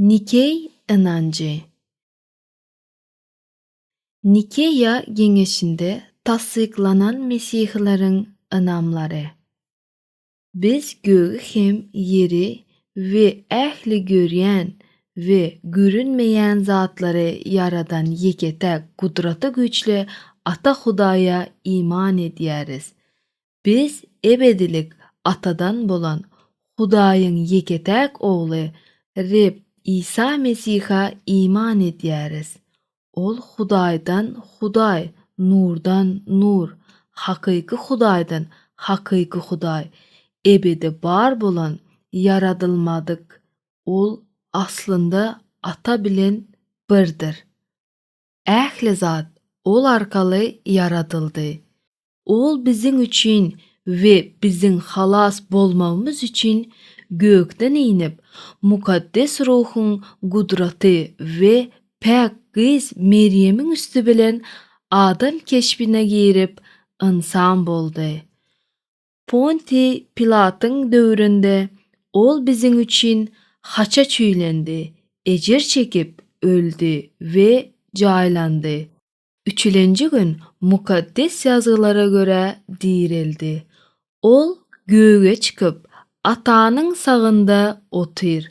Nikey inancı. Nikeya Genişinde tasdiklanan Mesihlerin inamları. Biz göğü hem yeri ve ehli göryen ve görünmeyen zatları yaradan yeketek kudreti güçlü Ata Hudaya iman ederiz. Biz ebedilik atadan bolan Hudayın yeketek oğlu Reb İsa Mesih'a iman ederiz. Ol Hudaydan Huday, nurdan nur, hakiki Hudaydan hakiki Huday, ebedi bar bolan yaradılmadık. Ol aslında ata bilen birdir. Ähli zat ol arkalı yaradıldı. Ol bizim için ve bizim halas bolmamız için gökten inip mukaddes ruhun kudreti ve pek kız Meryem'in üstü bilen adam keşfine girip insan boldu. Ponti Pilat'ın dövründe ol bizim için haça çüylendi, ecir çekip öldü ve caylandı. Üçüncü gün mukaddes yazılara göre dirildi. Ol göğe çıkıp atanın sağında otur.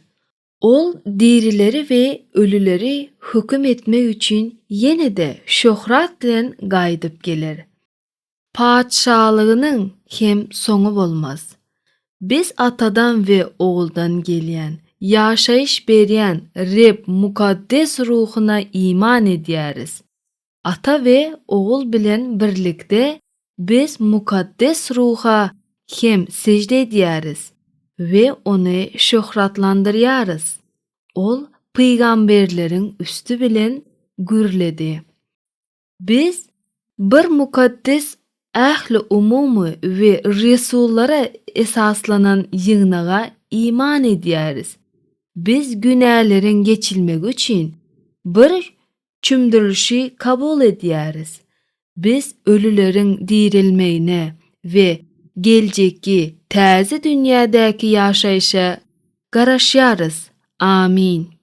Ol dirileri ve ölüleri hüküm etmek için yine de şöhret bilen gaydıp gelir. Padşalığının hem sonu bolmaz. Biz atadan ve oğuldan gelen, yaşayış beren Reb mukaddes ruhuna iman ederiz. Ata ve oğul bilen birlikte biz mukaddes ruha hem secde ederiz ve onu şöhratlandırıyoruz. Ol peygamberlerin üstü bilen gürledi. Biz bir mukaddes ähli umumu ve resullara esaslanan yığınağa iman ederiz. Biz günahların geçilmek için bir çümdürüşü kabul ederiz. Biz ölülerin dirilmeyine ve geleceki təze dünyadaki yaşayışa garaşyarız. Amin.